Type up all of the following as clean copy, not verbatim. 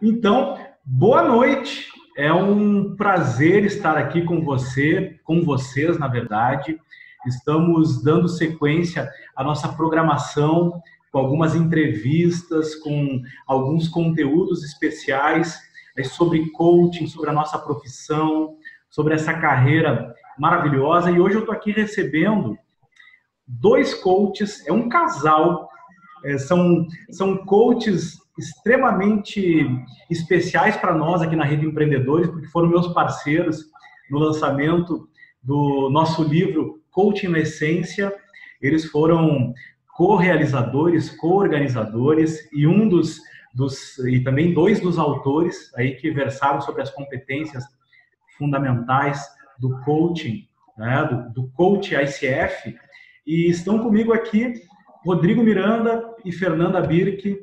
Então, boa noite. É um prazer estar aqui com você, com vocês, na verdade. Estamos dando sequência à nossa programação com algumas entrevistas, com alguns conteúdos especiais sobre coaching, sobre a nossa profissão, sobre essa carreira maravilhosa. E hoje eu estou aqui recebendo dois coaches, é um casal, são coaches extremamente especiais para nós aqui na Rede Empreendedores, porque foram meus parceiros no lançamento do nosso livro Coaching na Essência. Eles foram co-realizadores, co-organizadores e e também dois dos autores aí que versaram sobre as competências fundamentais do coaching, né, do coach ICF. E estão comigo aqui Rodrigo Miranda e Fernanda Birk,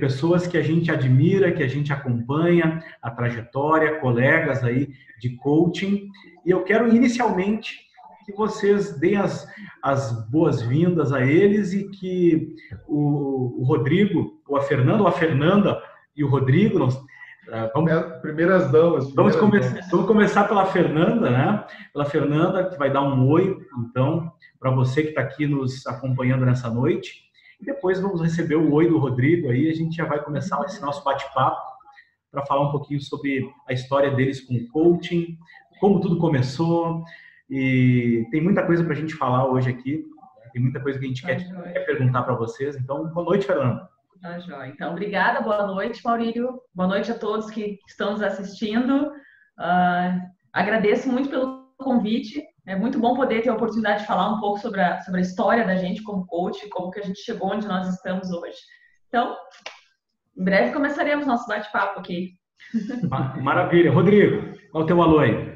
pessoas que a gente admira, que a gente acompanha a trajetória, colegas aí de coaching. E eu quero inicialmente que vocês deem as boas-vindas a eles e que o Rodrigo, ou a Fernanda e o Rodrigo, primeiras damas. Vamos começar pela Fernanda, né? Pela Fernanda, que vai dar um oi, então, para você que está aqui nos acompanhando nessa noite. E depois vamos receber o oi do Rodrigo aí, a gente já vai começar esse nosso bate-papo para falar um pouquinho sobre a história deles com o coaching, como tudo começou. E tem muita coisa para a gente falar hoje aqui, tem muita coisa que a gente quer perguntar para vocês. Então, boa noite, Fernanda. Tá, joia. Então, obrigada, boa noite, Maurílio. Boa noite a todos que estão nos assistindo. Agradeço muito pelo convite. É muito bom poder ter a oportunidade de falar um pouco sobre a história da gente como coach, como que a gente chegou onde nós estamos hoje. Então, em breve começaremos nosso bate-papo aqui. Maravilha. Rodrigo, qual é o teu alô aí?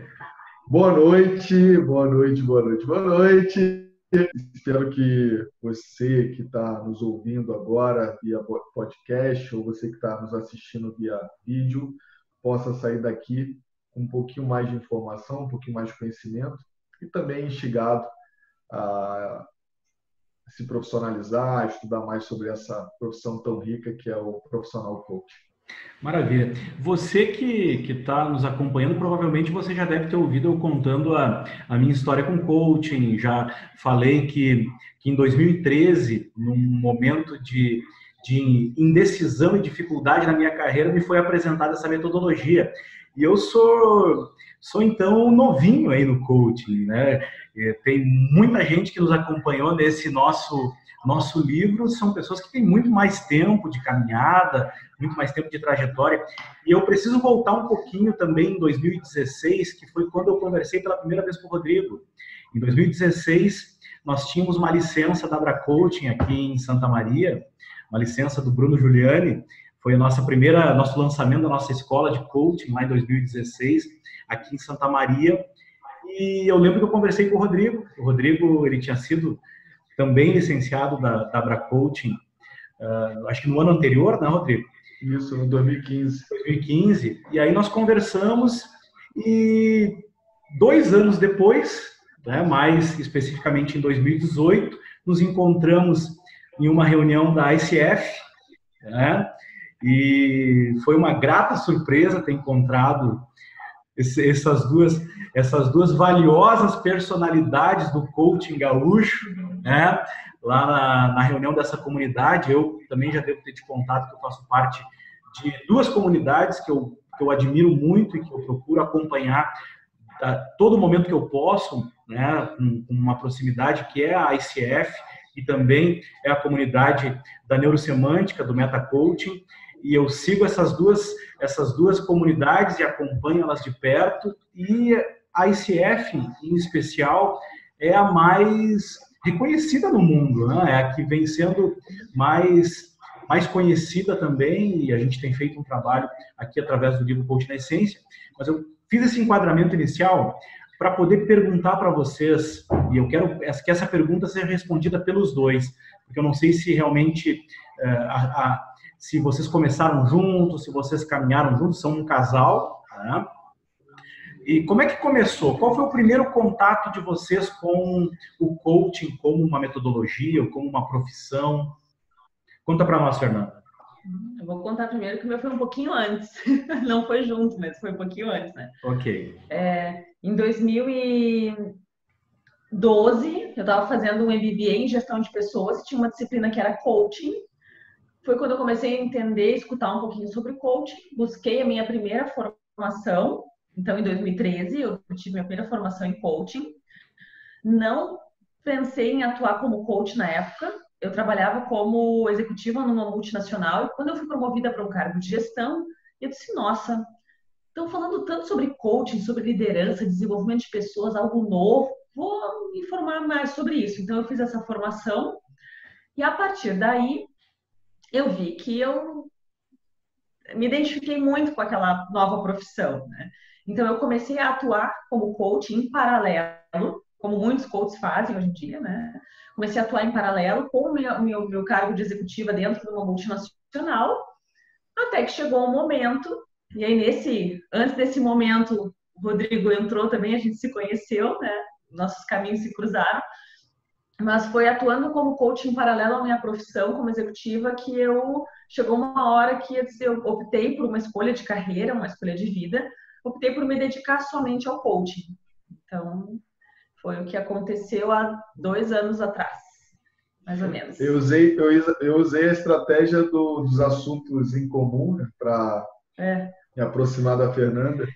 Boa noite, boa noite, boa noite, boa noite. Espero que você que está nos ouvindo agora via podcast ou você que está nos assistindo via vídeo possa sair daqui com um pouquinho mais de informação, um pouquinho mais de conhecimento e também instigado a se profissionalizar, a estudar mais sobre essa profissão tão rica que é o profissional coach. Maravilha. Você que está nos acompanhando, provavelmente você já deve ter ouvido eu contando a minha história com coaching. Já falei que em 2013, num momento de indecisão e dificuldade na minha carreira, me foi apresentada essa metodologia. E eu sou então novinho aí no coaching, né? Tem muita gente que nos acompanhou nesse nosso livro, são pessoas que têm muito mais tempo de caminhada, muito mais tempo de trajetória. E eu preciso voltar um pouquinho também em 2016, que foi quando eu conversei pela primeira vez com o Rodrigo. Em 2016, nós tínhamos uma licença da Abra Coaching aqui em Santa Maria, uma licença do Bruno Giuliani. Foi nosso lançamento da nossa escola de coaching lá em 2016, aqui em Santa Maria. E eu lembro que eu conversei com o Rodrigo. O Rodrigo, ele tinha sido também licenciado da Abra Coaching, acho que no ano anterior, né, Rodrigo? Isso, em 2015. 2015. E aí nós conversamos e 2 anos depois, né, mais especificamente em 2018, nos encontramos em uma reunião da ICF, né? E foi uma grata surpresa ter encontrado essas duas valiosas personalidades do coaching gaúcho, né? Lá na reunião dessa comunidade. Eu também já devo ter te contado que eu faço parte de 2 comunidades que eu admiro muito e que eu procuro acompanhar a todo momento que eu posso, né? Com uma proximidade, que é a ICF e também é a comunidade da Neurosemântica, do Meta Coaching. E eu sigo essas duas comunidades e acompanho elas de perto. E a ICF, em especial, é a mais reconhecida no mundo, né? É a que vem sendo mais conhecida também, e a gente tem feito um trabalho aqui através do livro Coaching na Essência. Mas eu fiz esse enquadramento inicial para poder perguntar para vocês, e eu quero que essa pergunta seja respondida pelos dois, porque eu não sei se realmente se vocês começaram juntos, se vocês caminharam juntos, são um casal, né? E como é que começou? Qual foi o primeiro contato de vocês com o coaching como uma metodologia, ou como uma profissão? Conta para nós, Fernanda. Eu vou contar primeiro que o meu foi um pouquinho antes. Não foi junto, mas foi um pouquinho antes, né? Ok. Em 2012, eu estava fazendo um MBA em gestão de pessoas e tinha uma disciplina que era coaching. Foi quando eu comecei a entender, escutar um pouquinho sobre coaching. Busquei a minha primeira formação. Então, em 2013, eu tive minha primeira formação em coaching. Não pensei em atuar como coach na época. Eu trabalhava como executiva numa multinacional e quando eu fui promovida para um cargo de gestão, eu disse, nossa, estão falando tanto sobre coaching, sobre liderança, desenvolvimento de pessoas, algo novo, vou me informar mais sobre isso. Então, eu fiz essa formação e a partir daí, eu vi que eu me identifiquei muito com aquela nova profissão, né? Então, eu comecei a atuar como coach em paralelo, como muitos coaches fazem hoje em dia, né? Comecei a atuar em paralelo com o meu cargo de executiva dentro de uma multinacional, até que chegou um momento, e aí antes desse momento, o Rodrigo entrou também, a gente se conheceu, né? Nossos caminhos se cruzaram, mas foi atuando como coach em paralelo à minha profissão como executiva que chegou uma hora que eu optei por uma escolha de carreira, uma escolha de vida, optei por me dedicar somente ao coaching. Então, foi o que aconteceu há 2 anos atrás, mais ou menos. Eu usei a estratégia dos assuntos em comum, né, para me aproximar da Fernanda.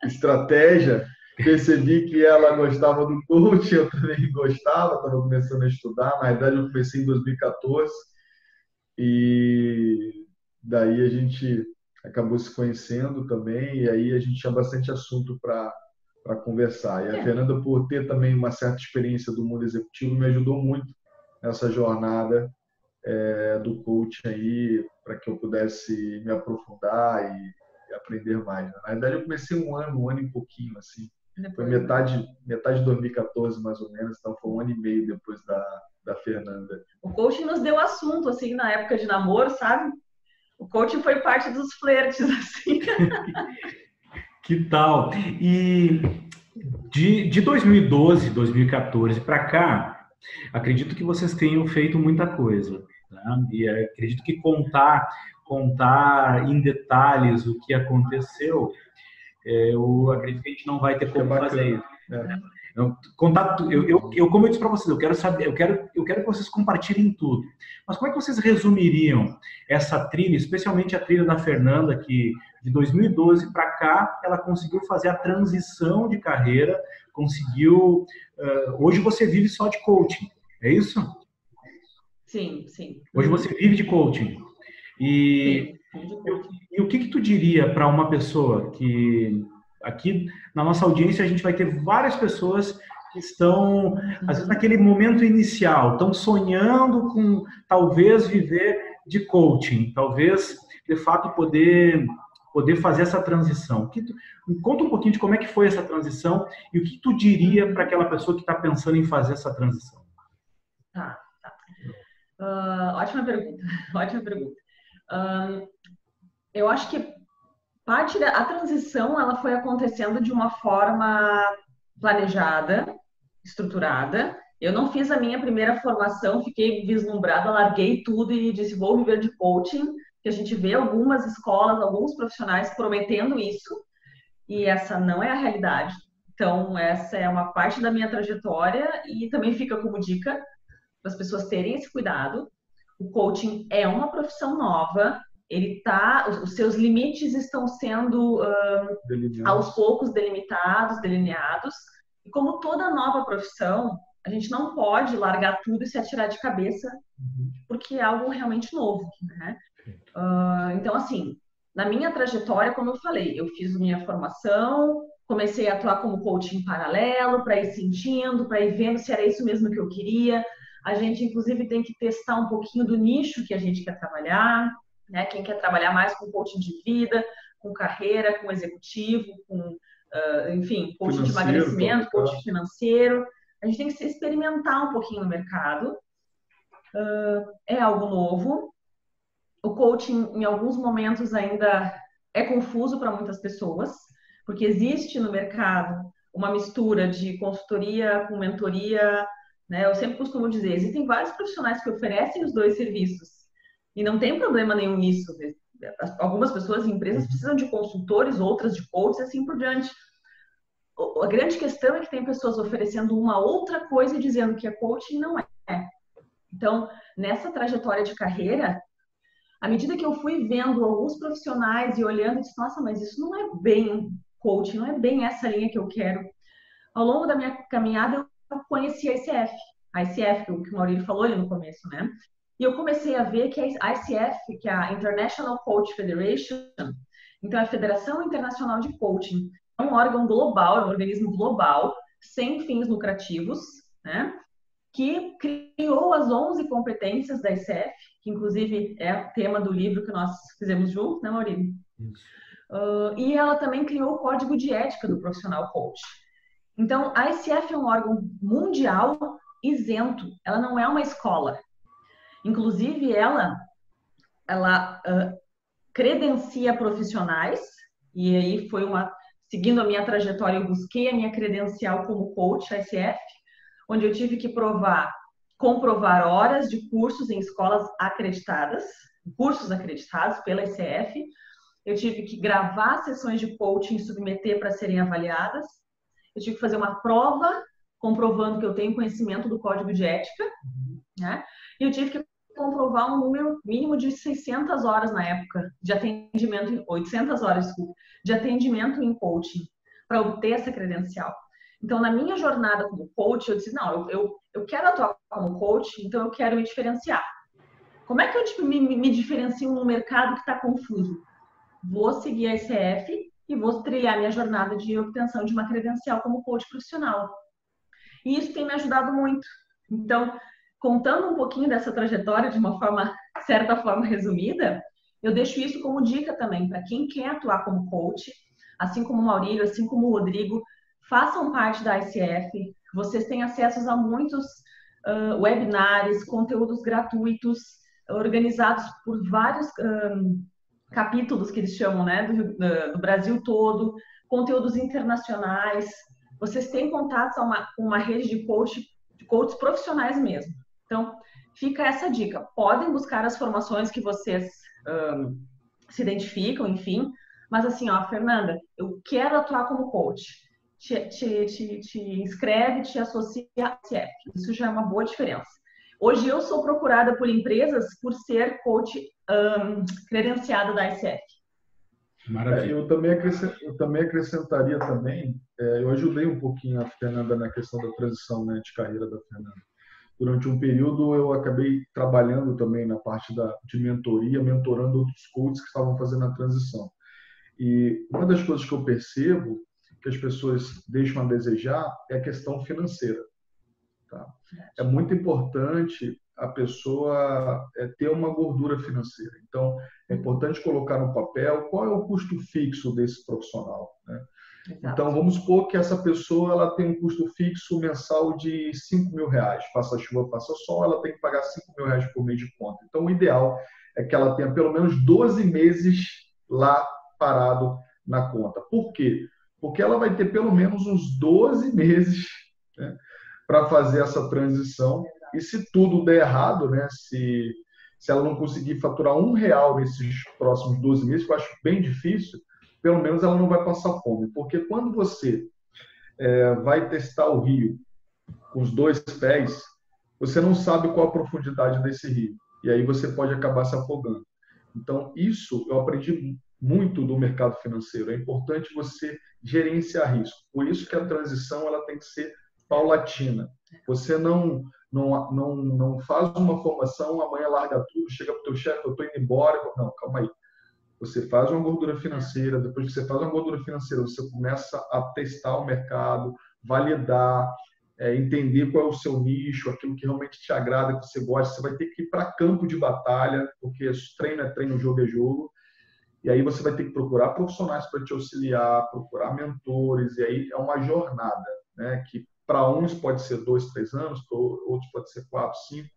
Estratégia, percebi que ela gostava do coaching, eu também gostava, estava começando a estudar. Na verdade, eu comecei em 2014 e daí a gente acabou se conhecendo também e aí a gente tinha bastante assunto para conversar. E a Fernanda, por ter também uma certa experiência do mundo executivo, me ajudou muito nessa jornada do coaching aí, para que eu pudesse me aprofundar e aprender mais. Na verdade, eu comecei um ano e pouquinho, assim. Foi metade de 2014, mais ou menos, então foi 1 ano e meio depois da Fernanda. O coaching nos deu assunto, assim, na época de namoro, sabe? O coaching foi parte dos flertes, assim. Que tal? E de 2012, 2014 para cá, acredito que vocês tenham feito muita coisa. Tá? E acredito que contar em detalhes o que aconteceu, eu acredito que a gente não vai ter como fazer isso. Como eu disse para vocês, eu quero saber, eu quero que vocês compartilhem tudo. Mas como é que vocês resumiriam essa trilha, especialmente a trilha da Fernanda, que de 2012 para cá ela conseguiu fazer a transição de carreira, hoje você vive só de coaching, é isso? Sim, sim. Hoje você vive de coaching. E o que tu diria para uma pessoa que aqui na nossa audiência a gente vai ter várias pessoas que estão, às vezes, naquele momento inicial, estão sonhando com talvez viver de coaching, talvez, de fato, poder fazer essa transição. Conta um pouquinho de como é que foi essa transição e o que tu diria para aquela pessoa que está pensando em fazer essa transição. Tá. Ótima pergunta. Eu acho que a transição ela foi acontecendo de uma forma planejada, estruturada. Eu não fiz a minha primeira formação, fiquei vislumbrada, larguei tudo e disse, vou viver de coaching, que a gente vê algumas escolas, alguns profissionais prometendo isso, e essa não é a realidade. Então, essa é uma parte da minha trajetória e também fica como dica para as pessoas terem esse cuidado. O coaching é uma profissão nova, os seus limites estão sendo aos poucos delineados, e como toda nova profissão, a gente não pode largar tudo e se atirar de cabeça, porque é algo realmente novo, né? Então, assim, na minha trajetória, como eu falei, eu fiz minha formação, comecei a atuar como coach em paralelo, para ir sentindo, para ir vendo se era isso mesmo que eu queria. A gente, inclusive, tem que testar um pouquinho do nicho que a gente quer trabalhar, né? Quem quer trabalhar mais com coaching de vida, com carreira, com executivo, com, enfim, coaching de emagrecimento, coaching financeiro. A gente tem que se experimentar um pouquinho no mercado. É algo novo. O coaching, em alguns momentos, ainda é confuso para muitas pessoas, porque existe no mercado uma mistura de consultoria com mentoria, né? Eu sempre costumo dizer, existem vários profissionais que oferecem os dois serviços, E não tem problema nenhum nisso. Algumas pessoas e empresas precisam de consultores, outras de coaches, assim por diante. A grande questão é que tem pessoas oferecendo uma outra coisa e dizendo que é coaching, não é. Então, nessa trajetória de carreira, à medida que eu fui vendo alguns profissionais e olhando, eu disse, nossa, mas isso não é bem coaching, não é bem essa linha que eu quero. Ao longo da minha caminhada, eu conheci a ICF, que o Maurílio falou ali no começo, né? E eu comecei a ver que a ICF, que é a International Coach Federation, então é a Federação Internacional de Coaching, é um órgão global, é um organismo global, sem fins lucrativos, né? Que criou as 11 competências da ICF, que inclusive é o tema do livro que nós fizemos juntos, né, Maurílio? E ela também criou o Código de Ética do Profissional Coach. Então, a ICF é um órgão mundial isento, ela não é uma escola. Inclusive, ela credencia profissionais, e aí seguindo a minha trajetória, eu busquei a minha credencial como coach, a ICF, onde eu tive que comprovar horas de cursos em escolas acreditadas, cursos acreditados pela ICF. Eu tive que gravar sessões de coaching e submeter para serem avaliadas. Eu tive que fazer uma prova comprovando que eu tenho conhecimento do código de ética, né? E eu tive que comprovar um número mínimo de 600 horas na época de atendimento, 800 horas, desculpa, de atendimento em coaching para obter essa credencial. Então, na minha jornada como coach, eu disse, não, eu quero atuar como coach, então eu quero me diferenciar. Como é que eu me diferencio num mercado que está confuso? Vou seguir a ICF e vou trilhar minha jornada de obtenção de uma credencial como coach profissional. E isso tem me ajudado muito. Então, contando um pouquinho dessa trajetória de uma certa forma resumida, eu deixo isso como dica também para quem quer atuar como coach, assim como o Maurílio, assim como o Rodrigo, façam parte da ICF. Vocês têm acesso a muitos webinários, conteúdos gratuitos, organizados por vários capítulos que eles chamam, né, do Brasil todo, conteúdos internacionais. Vocês têm contato com uma rede de coaches profissionais mesmo. Então, fica essa dica. Podem buscar as formações que vocês se identificam, enfim. Mas assim, ó, Fernanda, eu quero atuar como coach. Te inscreve, te associa à ICF. Isso já é uma boa diferença. Hoje eu sou procurada por empresas por ser coach credenciada da ICF. Maravilha. Eu também acrescentaria também, eu ajudei um pouquinho a Fernanda na questão da transição, né, de carreira da Fernanda. Durante um período eu acabei trabalhando também na parte de mentoria, mentorando outros coaches que estavam fazendo a transição. E uma das coisas que eu percebo que as pessoas deixam a desejar é a questão financeira. Tá? É muito importante a pessoa ter uma gordura financeira. Então, é importante colocar no papel qual é o custo fixo desse profissional, né? Então, vamos supor que essa pessoa ela tem um custo fixo mensal de R$5.000. Faça chuva, faça sol, ela tem que pagar R$5.000 por mês de conta. Então, o ideal é que ela tenha pelo menos 12 meses lá parado na conta. Por quê? Porque ela vai ter pelo menos uns 12 meses, né, para fazer essa transição. E se tudo der errado, né, se ela não conseguir faturar R$1 nesses próximos 12 meses, que eu acho bem difícil, pelo menos ela não vai passar fome. Porque quando você vai testar o rio com os 2 pés, você não sabe qual a profundidade desse rio. E aí você pode acabar se afogando. Então, isso eu aprendi muito do mercado financeiro. É importante você gerenciar risco. Por isso que a transição ela tem que ser paulatina. Você não faz uma formação, amanhã larga tudo, chega para o teu chefe, eu estou indo embora. Não, calma aí. Você faz uma gordura financeira, depois que você faz uma gordura financeira, você começa a testar o mercado, validar, entender qual é o seu nicho, aquilo que realmente te agrada, que você gosta. Você vai ter que ir para campo de batalha, porque treino é treino, jogo é jogo. E aí você vai ter que procurar profissionais para te auxiliar, procurar mentores, e aí é uma jornada, né, que para uns pode ser 2, 3 anos, para outros pode ser 4, 5.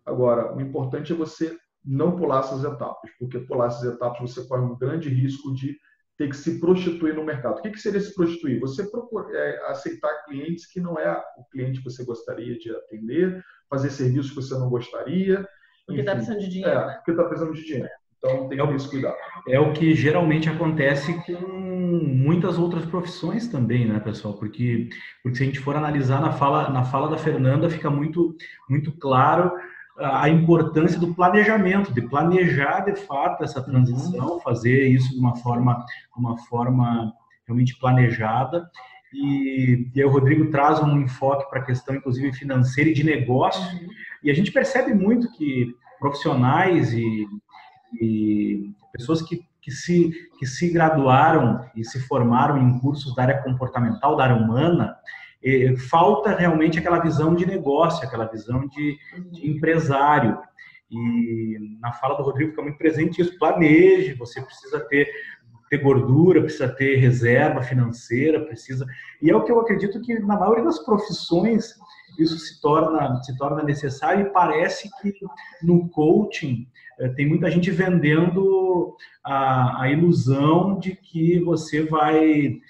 Agora, o importante é você não pular essas etapas, porque pular essas etapas você corre um grande risco de ter que se prostituir no mercado. O que seria se prostituir? Você aceitar clientes que não é o cliente que você gostaria de atender, fazer serviços que você não gostaria, Porque está precisando de dinheiro, né? Porque está precisando de dinheiro. Então tem que ter esse cuidado. É o que geralmente acontece com muitas outras profissões também, né, pessoal? Porque se a gente for analisar na fala da Fernanda, fica muito claro a importância do planejamento, de planejar de fato essa transição, fazer isso de uma forma realmente planejada. E aí o Rodrigo traz um enfoque para a questão, inclusive, financeira e de negócio. E a gente percebe muito que profissionais e pessoas que se graduaram e se formaram em cursos da área comportamental, da área humana, falta realmente aquela visão de negócio, aquela visão de empresário. E na fala do Rodrigo fica muito presente isso: planeje, você precisa ter gordura, precisa ter reserva financeira, precisa... E é o que eu acredito que na maioria das profissões isso se torna necessário, e parece que no coaching tem muita gente vendendo a ilusão de que você vai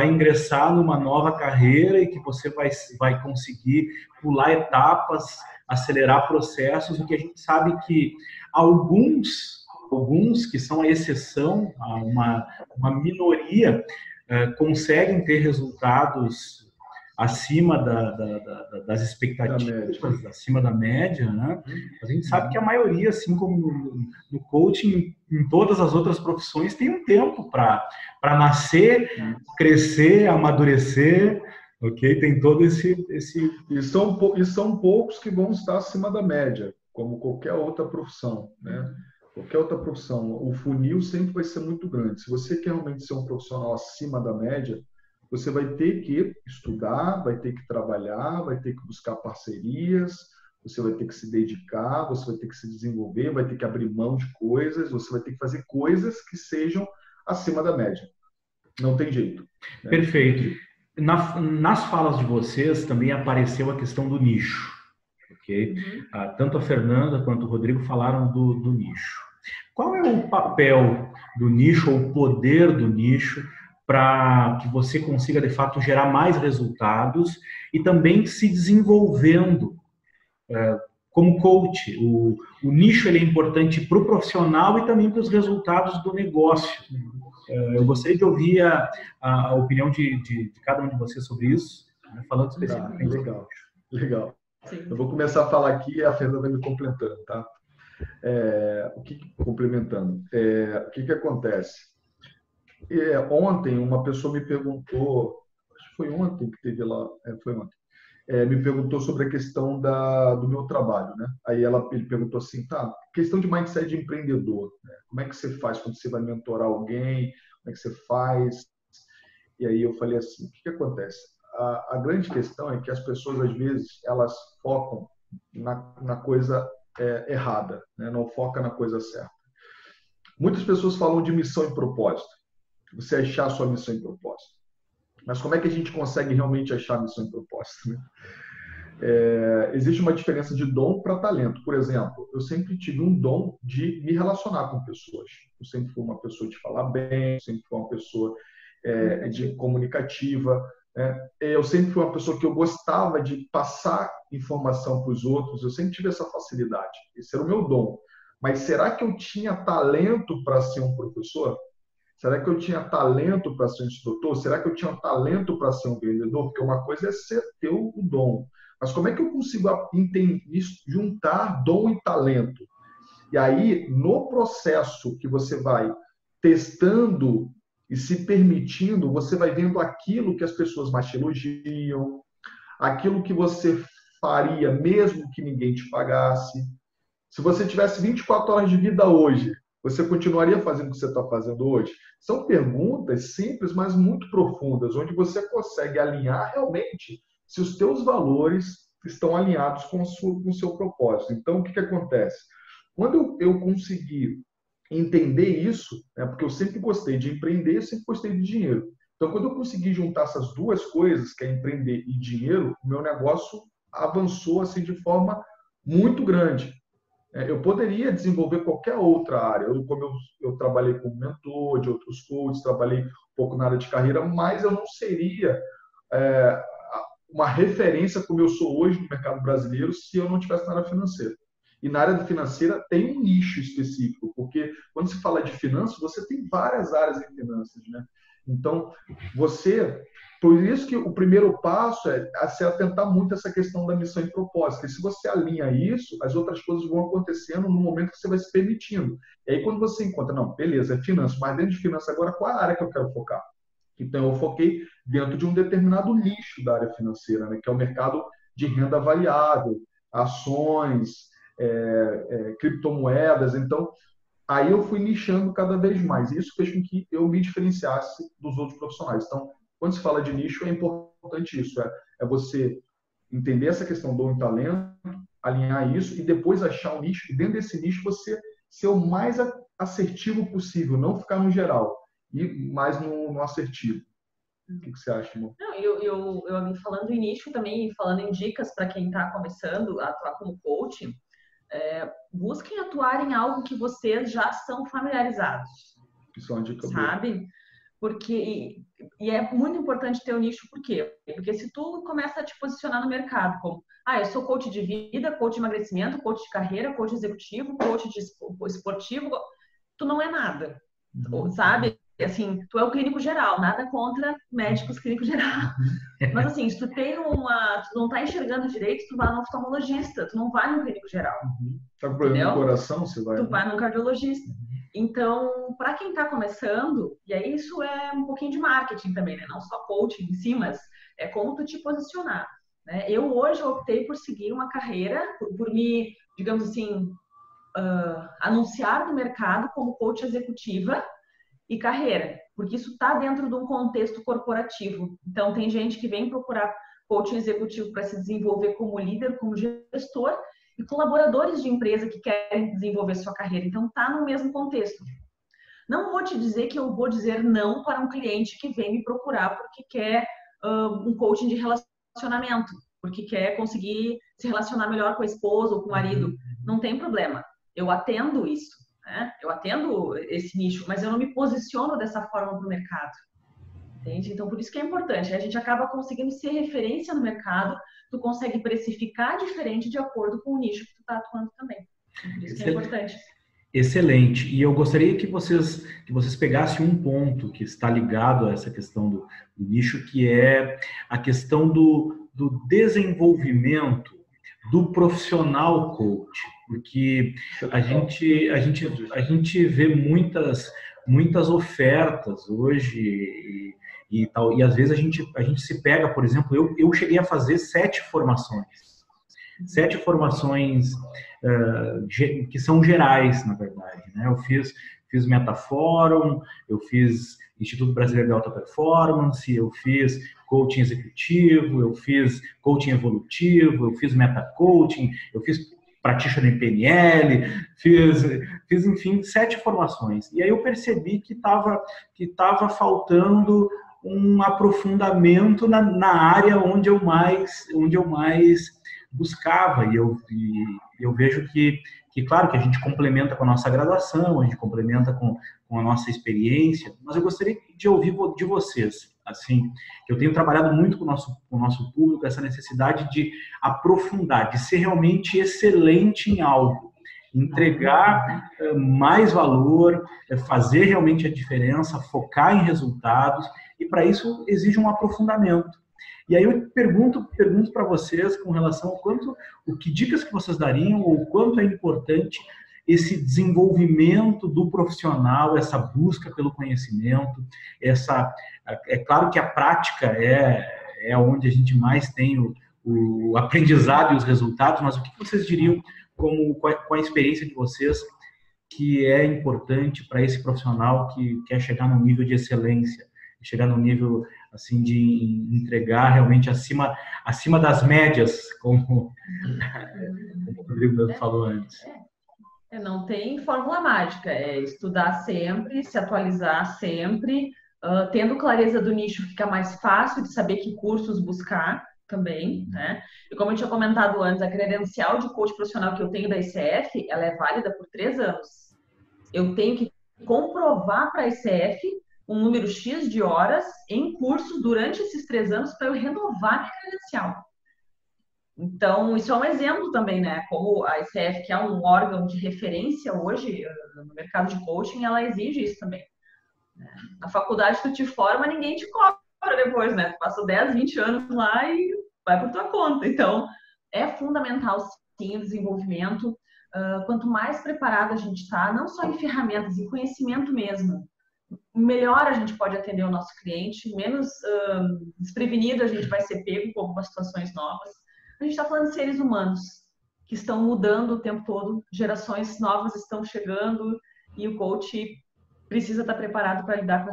ingressar numa nova carreira e que você vai conseguir pular etapas, acelerar processos, o que a gente sabe que alguns que são a exceção, uma minoria, conseguem ter resultados acima das expectativas, acima da média, né? A gente sabe que a maioria, assim como no coaching, em todas as outras profissões, tem um tempo para nascer, crescer, amadurecer, ok? Tem todo esse... E são poucos que vão estar acima da média, como qualquer outra profissão, né? Qualquer outra profissão, o funil sempre vai ser muito grande. Se você quer realmente ser um profissional acima da média, você vai ter que estudar, vai ter que trabalhar, vai ter que buscar parcerias, você vai ter que se dedicar, você vai ter que se desenvolver, vai ter que abrir mão de coisas, você vai ter que fazer coisas que sejam acima da média. Não tem jeito. Né? Perfeito. Nas falas de vocês também apareceu a questão do nicho. Okay? Tanto a Fernanda quanto o Rodrigo falaram do nicho. Qual é o papel do nicho, ou o poder do nicho, para que você consiga, de fato, gerar mais resultados e também se desenvolvendo como coach? O nicho ele é importante para o profissional e também para os resultados do negócio. Eu gostaria de ouvir a opinião de cada um de vocês sobre isso, né, falando especificamente. Legal. Sim. Eu vou começar a falar aqui e a Fernanda vai me complementando, tá? O que acontece? Ontem uma pessoa me perguntou, acho que foi ontem que teve lá, me perguntou sobre a questão do meu trabalho, né? Aí ele perguntou assim, tá, questão de mindset de empreendedor, né? Como é que você faz quando você vai mentorar alguém? Como é que você faz? E aí eu falei assim, o que acontece? A grande questão é que as pessoas, às vezes, elas focam na coisa errada, né? Não foca na coisa certa. Muitas pessoas falam de missão e propósito. Você achar a sua missão e propósito. Mas como é que a gente consegue realmente achar a missão e propósito? Né? Existe uma diferença de dom para talento. Por exemplo, eu sempre tive um dom de me relacionar com pessoas. Eu sempre fui uma pessoa de falar bem, eu sempre fui uma pessoa de comunicativa. Eu sempre fui uma pessoa que eu gostava de passar informação para os outros. Eu sempre tive essa facilidade. Esse era o meu dom. Mas será que eu tinha talento para ser um professor? Será que eu tinha talento para ser um instrutor? Será que eu tinha talento para ser um vendedor? Porque uma coisa é ter o dom. Mas como é que eu consigo juntar dom e talento? E aí, no processo que você vai testando e se permitindo, você vai vendo aquilo que as pessoas mais te elogiam, aquilo que você faria mesmo que ninguém te pagasse. Se você tivesse 24 horas de vida hoje, você continuaria fazendo o que você está fazendo hoje? São perguntas simples, mas muito profundas, onde você consegue alinhar realmente se os teus valores estão alinhados com o seu propósito. Então, o que acontece? Quando eu consegui entender isso, porque eu sempre gostei de empreender, eu sempre gostei de dinheiro. Então, quando eu consegui juntar essas duas coisas, que é empreender e dinheiro, o meu negócio avançou assim, de forma muito grande. Eu poderia desenvolver qualquer outra área. Como eu trabalhei como mentor de outros coaches, trabalhei um pouco na área de carreira, mas eu não seria uma referência como eu sou hoje no mercado brasileiro se eu não tivesse na área financeira. E na área financeira tem um nicho específico, porque quando se fala de finanças, você tem várias áreas em finanças, né? Então, por isso que o primeiro passo é se atentar muito a essa questão da missão e propósito, porque se você alinha isso, as outras coisas vão acontecendo no momento que você vai se permitindo. E aí, quando você encontra, não, beleza, é finanças, mas dentro de finanças agora, qual é a área que eu quero focar? Então, eu foquei dentro de um determinado nicho da área financeira, né, que é o mercado de renda variável, ações, criptomoedas. Então, aí eu fui nichando cada vez mais. Isso fez com que eu me diferenciasse dos outros profissionais. Então, quando se fala de nicho, é importante isso. É você entender essa questão do talento, alinhar isso e depois achar um nicho. E dentro desse nicho, você ser o mais assertivo possível, não ficar no geral, e mais no assertivo. O que você acha, amor? Não, eu falando em nicho também, falando em dicas para quem está começando a atuar como coach, busquem atuar em algo que vocês já são familiarizados. Isso é uma dica boa. Sabe? Porque, e é muito importante ter um nicho, por quê? Porque se tu começa a te posicionar no mercado como, eu sou coach de vida, coach de emagrecimento, coach de carreira, coach executivo, coach de esportivo, tu não é nada, sabe? Assim, tu é o clínico geral, nada contra médicos clínico geral. Mas assim, se tu tu não tá enxergando direito, tu vai no oftalmologista, tu não vai no clínico geral. Tá com problema no coração, você vai. Tu vai no cardiologista. Então, para quem está começando, e aí isso é um pouquinho de marketing também, né? Não só coaching em si, mas é como tu te posicionar, né? Eu hoje optei por seguir uma carreira, por me, digamos assim, anunciar no mercado como coach executiva e carreira, porque isso está dentro de um contexto corporativo. Então, tem gente que vem procurar coaching executivo para se desenvolver como líder, como gestor, e colaboradores de empresa que querem desenvolver sua carreira. Então, está no mesmo contexto. Não vou te dizer que eu vou dizer não para um cliente que vem me procurar porque quer um coaching de relacionamento, porque quer conseguir se relacionar melhor com a esposa ou com o marido. Não tem problema. Eu atendo isso, né? Eu atendo esse nicho, mas eu não me posiciono dessa forma para o mercado. Entende? Então, por isso que é importante. A gente acaba conseguindo ser referência no mercado, tu consegue precificar diferente de acordo com o nicho que tu está atuando também. Por isso que é importante. Excelente. E eu gostaria que vocês pegassem um ponto que está ligado a essa questão do nicho, que é a questão do desenvolvimento do profissional coach. Porque a gente vê muitas ofertas hoje e tal, e às vezes a gente se pega, por exemplo, eu cheguei a fazer 7 formações que são gerais, na verdade, né? Eu fiz Metafórum, eu fiz Instituto Brasileiro de Alta Performance, eu fiz coaching executivo, eu fiz coaching evolutivo, eu fiz meta-coaching, eu fiz practitioner em PNL, fiz, enfim, 7 formações. E aí eu percebi que estava faltando um aprofundamento na área onde eu mais buscava. E eu vejo que, claro, que a gente complementa com a nossa graduação, a gente complementa com a nossa experiência, mas eu gostaria de ouvir de vocês, assim, que eu tenho trabalhado muito com o nosso público, essa necessidade de aprofundar, de ser realmente excelente em algo, entregar mais valor, fazer realmente a diferença, focar em resultados, e para isso exige um aprofundamento. E aí eu pergunto para vocês com relação ao que dicas que vocês dariam, ou quanto é importante esse desenvolvimento do profissional, essa busca pelo conhecimento, é claro que a prática é onde a gente mais tem o aprendizado e os resultados, mas o que vocês diriam com a experiência de vocês que é importante para esse profissional que quer chegar no nível de excelência, chegar no nível assim de entregar realmente acima das médias, como o Rodrigo falou antes? Não tem fórmula mágica, é estudar sempre, se atualizar sempre, tendo clareza do nicho fica mais fácil de saber que cursos buscar também, né? E como eu tinha comentado antes, a credencial de coach profissional que eu tenho da ICF, ela é válida por 3 anos. Eu tenho que comprovar para a ICF um número X de horas em curso durante esses 3 anos para eu renovar minha credencial. Então, isso é um exemplo também, né? Como a ICF, que é um órgão de referência hoje no mercado de coaching, ela exige isso também. Na faculdade, tu te forma, ninguém te cobra depois, né? Tu passou 10, 20 anos lá e vai por tua conta. Então, é fundamental, sim, o desenvolvimento. Quanto mais preparado a gente está, não só em ferramentas, em conhecimento mesmo, melhor a gente pode atender o nosso cliente, menos desprevenido a gente vai ser pego com algumas situações novas. A gente está falando de seres humanos que estão mudando o tempo todo, gerações novas estão chegando e o coach precisa estar preparado para lidar com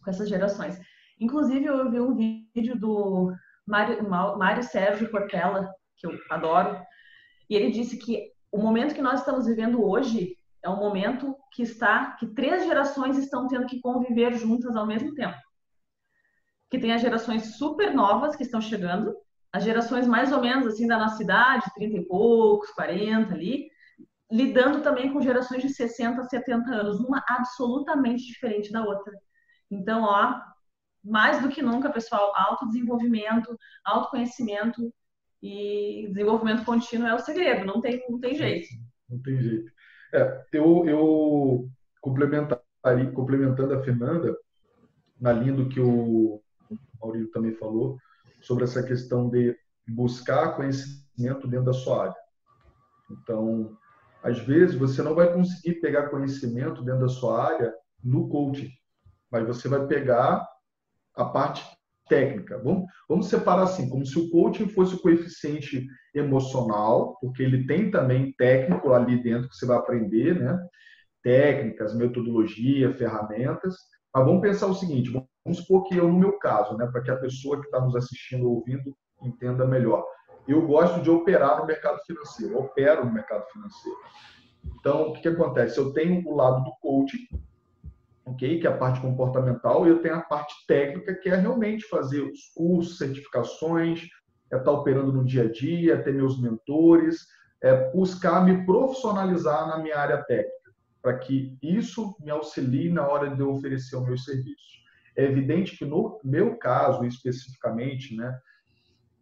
essas gerações. Inclusive, eu vi um vídeo do Mário Sérgio Cortella, que eu adoro, e ele disse que o momento que nós estamos vivendo hoje é um momento que 3 gerações estão tendo que conviver juntas ao mesmo tempo. Que tem as gerações super novas que estão chegando, as gerações mais ou menos assim da nossa idade, 30 e poucos, 40 ali, lidando também com gerações de 60, 70 anos, uma absolutamente diferente da outra. Então, mais do que nunca, pessoal, autodesenvolvimento, autoconhecimento e desenvolvimento contínuo é o segredo, não tem jeito. Não tem jeito. Eu complementando a Fernanda, na linha do que o Maurício também falou, sobre essa questão de buscar conhecimento dentro da sua área. Então, às vezes, você não vai conseguir pegar conhecimento dentro da sua área no coaching, mas você vai pegar a parte técnica. Vamos separar assim, como se o coaching fosse o coeficiente emocional, porque ele tem também técnico ali dentro que você vai aprender, né? Técnicas, metodologia, ferramentas. Mas vamos pensar o seguinte, vamos supor que eu, no meu caso, né, para que a pessoa que está nos assistindo ou ouvindo entenda melhor. Eu gosto de operar no mercado financeiro, eu opero no mercado financeiro. Então, o que acontece? Eu tenho o lado do coaching, okay, que é a parte comportamental, e eu tenho a parte técnica, que é realmente fazer os cursos, certificações, estar operando no dia a dia, ter meus mentores, buscar me profissionalizar na minha área técnica, para que isso me auxilie na hora de eu oferecer os meus serviços. É evidente que no meu caso, especificamente, né,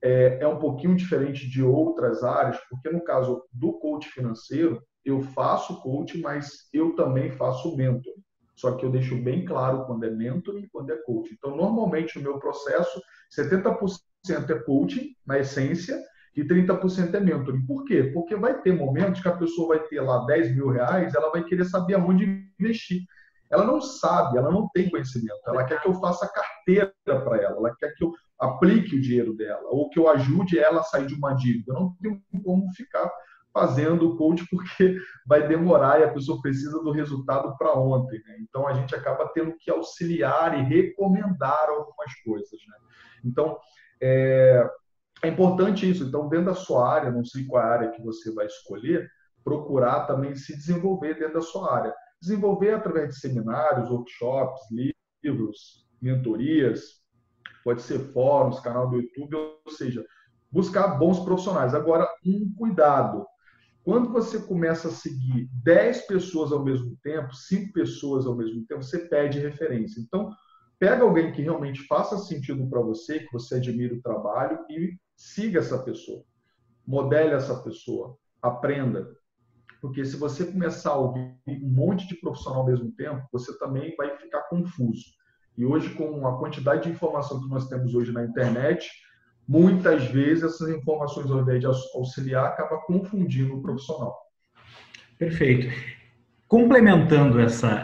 é um pouquinho diferente de outras áreas, porque no caso do coach financeiro, eu faço coach, mas eu também faço mentor. Só que eu deixo bem claro quando é mentor e quando é coach. Então, normalmente, no meu processo, 70% é coaching, na essência, e 30% é mentoring. Por quê? Porque vai ter momentos que a pessoa vai ter lá 10 mil reais, ela vai querer saber aonde investir. Ela não sabe, ela não tem conhecimento. Ela quer que eu faça carteira para ela, ela quer que eu aplique o dinheiro dela, ou que eu ajude ela a sair de uma dívida. Eu não tenho como ficar fazendo o coach porque vai demorar e a pessoa precisa do resultado para ontem, né? Então, a gente acaba tendo que auxiliar e recomendar algumas coisas, né? Então, é importante isso. Então, dentro da sua área, não sei qual é a área que você vai escolher, procurar também se desenvolver dentro da sua área. Desenvolver através de seminários, workshops, livros, mentorias, pode ser fóruns, canal do YouTube, ou seja, buscar bons profissionais. Agora, um cuidado. Quando você começa a seguir 10 pessoas ao mesmo tempo, 5 pessoas ao mesmo tempo, você perde referência. Então, pega alguém que realmente faça sentido para você, que você admire o trabalho e siga essa pessoa. Modele essa pessoa. Aprenda. Porque se você começar a ouvir um monte de profissional ao mesmo tempo, você também vai ficar confuso. E hoje, com a quantidade de informação que nós temos hoje na internet, muitas vezes essas informações, ao invés de auxiliar, acaba confundindo o profissional. Perfeito. Complementando essa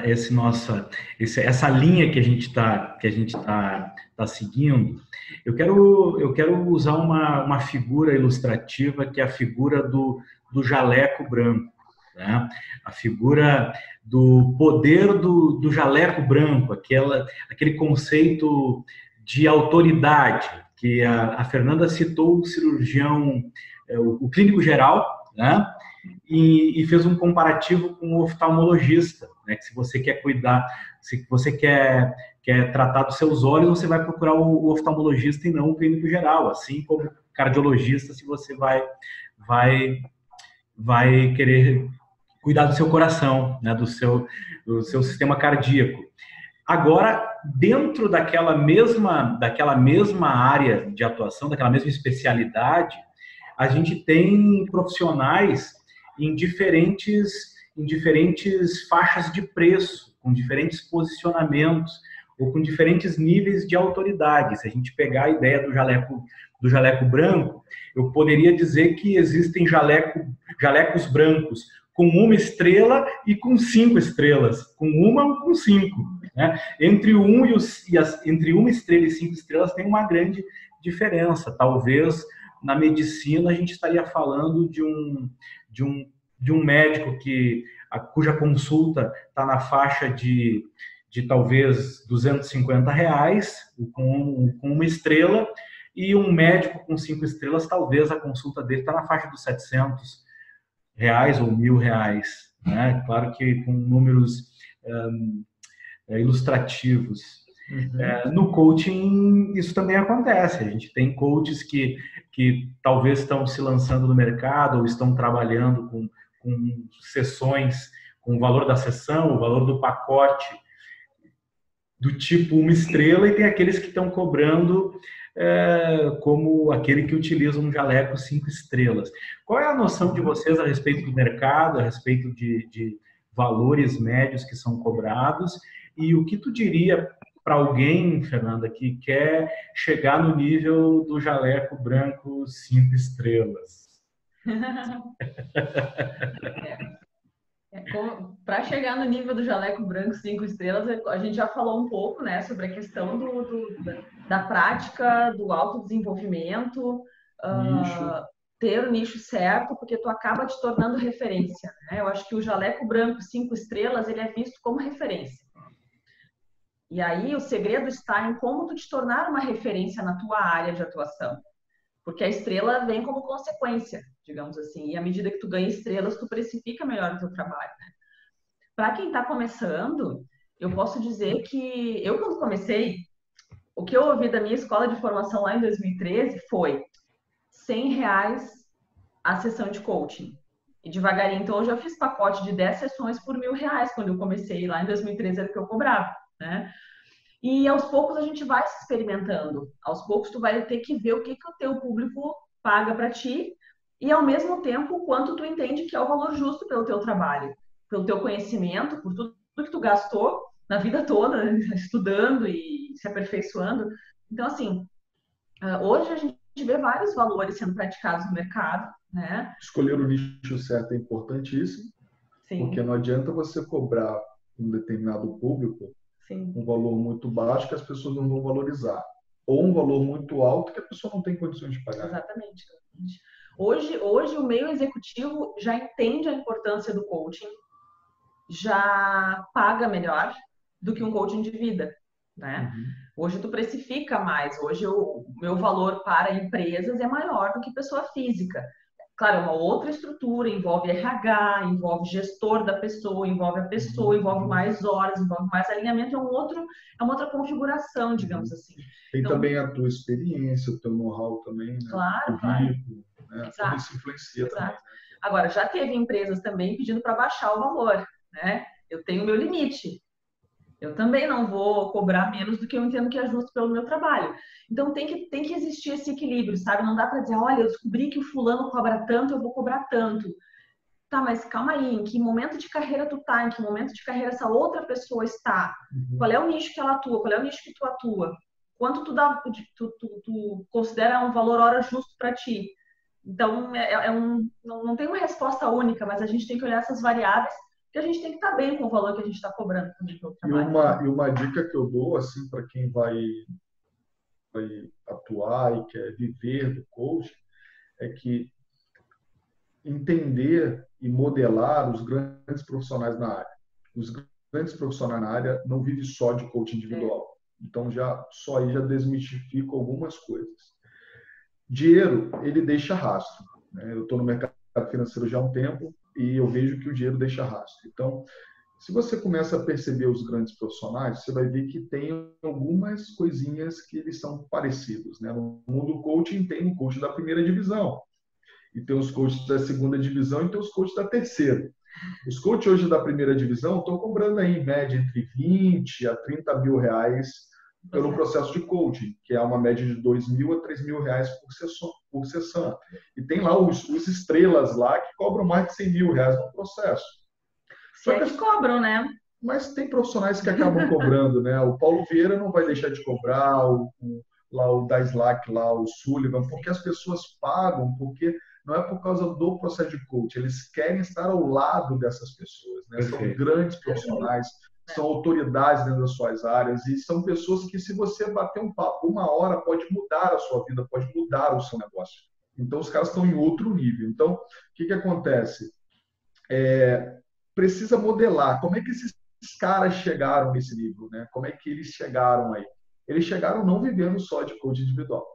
linha que a gente tá seguindo, eu quero usar uma figura ilustrativa, que é a figura do jaleco branco, né? A figura do poder do jaleco branco, aquele conceito de autoridade, que a Fernanda citou o cirurgião, o clínico geral, né? E fez um comparativo com o oftalmologista, né? Que se você quer cuidar, se você quer tratar dos seus olhos, você vai procurar o oftalmologista e não o clínico geral, assim como o cardiologista, se você vai querer cuidar do seu coração, né? do seu sistema cardíaco. Agora, dentro daquela mesma área de atuação, daquela mesma especialidade, a gente tem profissionais em diferentes faixas de preço, com diferentes posicionamentos ou com diferentes níveis de autoridade. Se a gente pegar a ideia do jaleco branco, eu poderia dizer que existem jalecos brancos com 1 estrela e com 5 estrelas, com 1 ou com 5. Né? Entre 1 estrela e 5 estrelas tem uma grande diferença. Talvez na medicina a gente estaria falando de um médico cuja consulta está na faixa de talvez R$250, com 1 estrela, e um médico com 5 estrelas, talvez a consulta dele está na faixa dos R$700 ou R$1.000, né? Claro que com números ilustrativos. Uhum. No coaching, isso também acontece. A gente tem coaches que talvez estão se lançando no mercado ou estão trabalhando com sessões, com o valor da sessão, o valor do pacote do tipo 1 estrela, e tem aqueles que estão cobrando como aquele que utiliza um jaleco 5 estrelas. Qual é a noção de vocês a respeito do mercado, a respeito de valores médios que são cobrados? E o que tu diria para alguém, Fernanda, que quer chegar no nível do jaleco branco 5 estrelas? Para chegar no nível do jaleco branco 5 estrelas, a gente já falou um pouco, né, sobre a questão da prática, do autodesenvolvimento, ter o nicho certo, porque tu acaba te tornando referência, né? Eu acho que o jaleco branco 5 estrelas, ele é visto como referência. E aí o segredo está em como tu te tornar uma referência na tua área de atuação. Porque a estrela vem como consequência, digamos assim. E à medida que tu ganha estrelas, tu precifica melhor o teu trabalho, né? Para quem está começando, eu posso dizer que eu, quando comecei, o que eu ouvi da minha escola de formação lá em 2013 foi R$100 a sessão de coaching. E devagarinho, então, eu já fiz pacote de 10 sessões por R$1.000 quando eu comecei. Lá em 2013 era o que eu cobrava, né? E aos poucos a gente vai se experimentando. Aos poucos tu vai ter que ver o que o teu público paga para ti e, ao mesmo tempo, o quanto tu entende que é o valor justo pelo teu trabalho, pelo teu conhecimento, por tudo que tu gastou na vida toda, né, estudando e se aperfeiçoando. Então, assim, hoje a gente vê vários valores sendo praticados no mercado, né? Escolher o nicho certo é importantíssimo. Sim. Porque não adianta você cobrar um determinado público um valor muito baixo que as pessoas não vão valorizar, ou um valor muito alto que a pessoa não tem condições de pagar. Exatamente. Hoje o meio executivo já entende a importância do coaching, já paga melhor do que um coaching de vida, né? Uhum. Hoje tu precifica mais, hoje o meu valor para empresas é maior do que pessoa física. Claro, é uma outra estrutura, envolve RH, envolve gestor da pessoa, envolve a pessoa, envolve mais horas, envolve mais alinhamento, é uma outra configuração, digamos assim. Tem então, também a tua experiência, o teu know-how também, né? Claro, currículo, claro. Né? Tudo isso influencia também. Né? Agora, já teve empresas também pedindo para baixar o valor, né? Eu tenho o meu limite. Eu também não vou cobrar menos do que eu entendo que é justo pelo meu trabalho. Então, tem que existir esse equilíbrio, sabe? Não dá para dizer, olha, eu descobri que o fulano cobra tanto, eu vou cobrar tanto. Tá, mas calma aí, em que momento de carreira tu tá? Em que momento de carreira essa outra pessoa está? Qual é o nicho que ela atua? Qual é o nicho que tu atua? Quanto tu considera um valor hora justo para ti? Então, não tem uma resposta única, mas a gente tem que olhar essas variáveis, que a gente tem que estar bem com o valor que a gente está cobrando também pelo trabalho. E uma dica que eu dou, assim, para quem vai atuar e quer viver do coaching, é que entender e modelar os grandes profissionais na área. Os grandes profissionais na área não vivem só de coaching individual. Então, só aí já desmistifica algumas coisas. Dinheiro, ele deixa rastro. Né? Eu estou no mercado financeiro já há um tempo, e eu vejo que o dinheiro deixa rastro. Então, se você começa a perceber os grandes profissionais, você vai ver que tem algumas coisinhas que eles são parecidos. Né? No mundo do coaching, tem um coach da primeira divisão, e tem os coaches da segunda divisão, e tem os coaches da terceira. Os coaches hoje da primeira divisão estão cobrando aí, em média, entre 20 a 30 mil reais pelo processo de coaching, que é uma média de 2 mil a 3 mil reais por sessão. por sessão. E tem lá os estrelas lá que cobram mais de 100 mil reais no processo. Só que cobram, né? Mas tem profissionais que acabam cobrando, né? O Paulo Vieira não vai deixar de cobrar, lá o da Slack, lá o Sullivan, porque as pessoas pagam, porque não é por causa do processo de coach, eles querem estar ao lado dessas pessoas, né? São grandes profissionais, são autoridades dentro das suas áreas e são pessoas que, se você bater um papo 1 hora, pode mudar a sua vida, pode mudar o seu negócio. Então, os caras estão em outro nível. Então, o que acontece? Precisa modelar como é que esses caras chegaram nesse nível, né? Como é que eles chegaram aí? Eles chegaram não vivendo só de coach individual.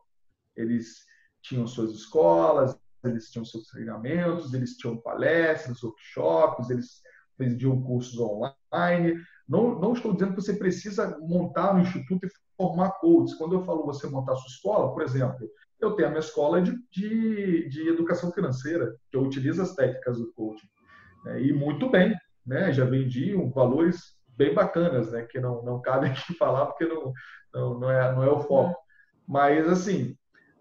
Eles tinham suas escolas, eles tinham seus treinamentos, eles tinham palestras, workshops, eles vendiam cursos online. Não estou dizendo que você precisa montar um instituto e formar coaches. Quando eu falo você montar sua escola, por exemplo, eu tenho a minha escola de educação financeira, que eu utilizo as técnicas do coaching. E muito bem, né? Já vendi valores bem bacanas, né? Que não cabe aqui falar, porque não é o foco. Mas, assim,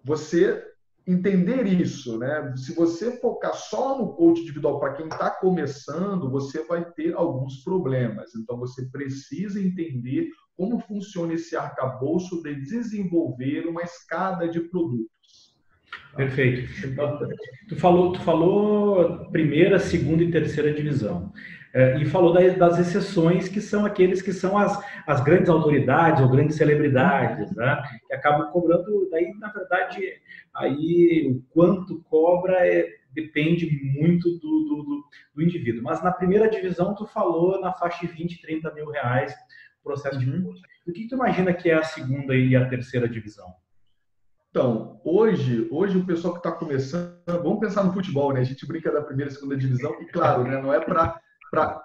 você entender isso, né? Se você focar só no coach individual para quem está começando, você vai ter alguns problemas. Então, você precisa entender como funciona esse arcabouço de desenvolver uma escada de produtos. Perfeito. Tu falou primeira, segunda e terceira divisão. E falou das exceções, que são aqueles que são as grandes autoridades ou grandes celebridades, né? Que acabam cobrando. Daí, na verdade, aí o quanto cobra depende muito do indivíduo. Mas na primeira divisão, tu falou na faixa de 20, 30 mil reais o processo de coaching. O que tu imagina que é a segunda e a terceira divisão? Então, hoje o pessoal que está começando, vamos pensar no futebol, né? A gente brinca da primeira e segunda divisão, e claro, né? Não é para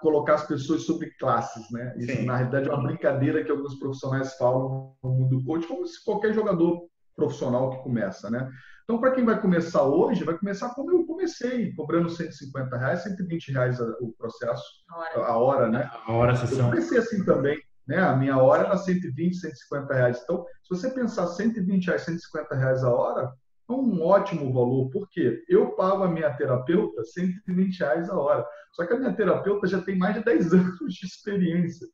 colocar as pessoas sobre classes, né? Isso, sim, na realidade, é uma brincadeira que alguns profissionais falam no mundo do coach, como se qualquer jogador profissional que começa, né? Então, para quem vai começar hoje, vai começar como eu comecei, cobrando R$150, R$120 o processo, a hora, né? A hora, a sessão. Eu comecei assim também. Né? A minha hora era R$120, R$150. Então, se você pensar R$120, R$150 a hora, é um ótimo valor. Por quê? Eu pago a minha terapeuta R$120 a hora. Só que a minha terapeuta já tem mais de 10 anos de experiência.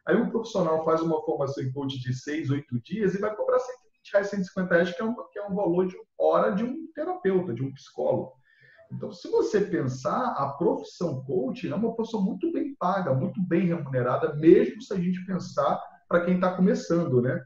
Aí um profissional faz uma formação em coach de 6, 8 dias e vai cobrar R$120, R$150, que é um valor de hora de um terapeuta, de um psicólogo. Então, se você pensar, a profissão coach é uma profissão muito bem paga, muito bem remunerada, mesmo se a gente pensar para quem está começando, né?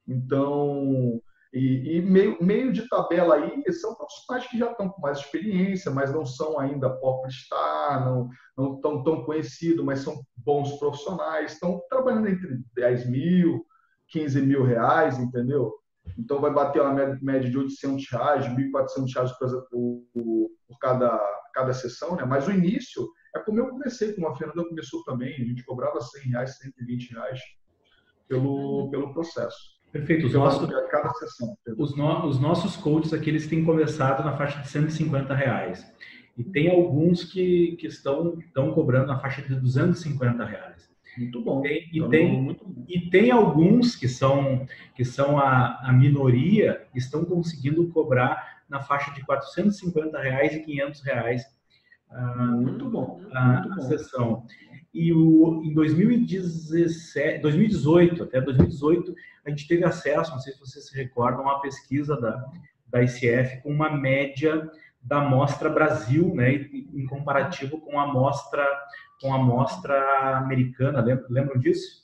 Então, meio de tabela aí, são profissionais que já estão com mais experiência, mas não são ainda popstar, não estão tão conhecidos, mas são bons profissionais, estão trabalhando entre 10 mil, 15 mil reais, entendeu? Então, vai bater uma média de R$800, R$1.400 por cada sessão, né? Mas o início é como eu comecei, como a Fernanda começou também. A gente cobrava R$100, R$120 pelo processo. Perfeito. Cada sessão. Os nossos coaches aqui, eles têm começado na faixa de R$150. E tem alguns que estão cobrando na faixa de R$250. Muito bom. E tem alguns que são a minoria, estão conseguindo cobrar na faixa de R$450 e R$500. Muito bom. A sessão. E em 2018, até 2018, a gente teve acesso, não sei se vocês se recordam, a uma pesquisa da ICF com uma média da Amostra Brasil, né, em comparativo com a amostra americana. Lembram disso?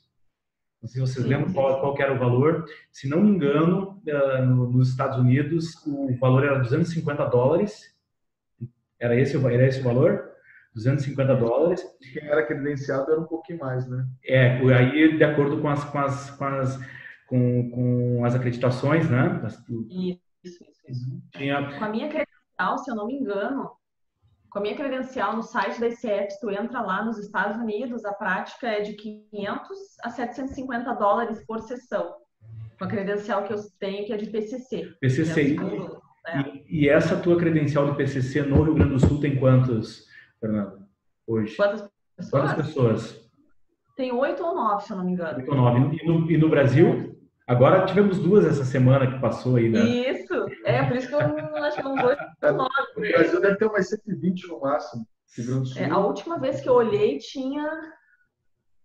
Não sei se vocês lembram qual que era o valor. Se não me engano, nos Estados Unidos, o valor era $250. Era esse o valor? $250. Quem era credenciado era um pouquinho mais, né? Aí, de acordo com as acreditações, né? Isso. Com a minha credencial, se eu não me engano, com a minha credencial no site da ICF, se tu entra lá nos Estados Unidos, a prática é de $500 a $750 por sessão. Com a credencial que eu tenho, que é de PCC. PCC. E essa tua credencial de PCC no Rio Grande do Sul tem quantos, Fernanda, hoje? Quantas pessoas? Tem 8 ou 9, se eu não me engano. 8 ou 9. E no Brasil? Agora tivemos 2 essa semana que passou aí, né? Isso. por isso que eu acho que eu não vou. O Brasil deve ter umas 120 no máximo. Rio Grande do Sul. A última vez que eu olhei tinha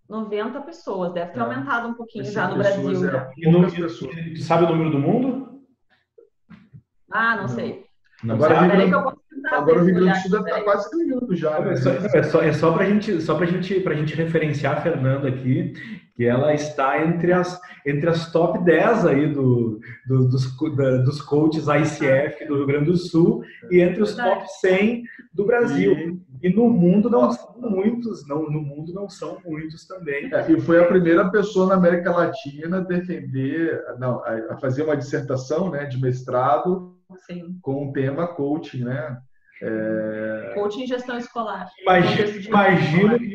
90 pessoas. Deve ter aumentado um pouquinho já no Brasil. Tu sabe o número do mundo? Não sei. Agora o Rio Grande do Sul deve estar quase ganhando já. Né? É só para gente referenciar a Fernanda aqui, que ela está entre as top 10 aí dos coaches ICF do Rio Grande do Sul e entre os top 100 do Brasil. E no mundo não são muitos, no mundo não são muitos também. E foi a primeira pessoa na América Latina a fazer uma dissertação, né, de mestrado. Sim. Com o tema coaching, né? Coaching em gestão escolar.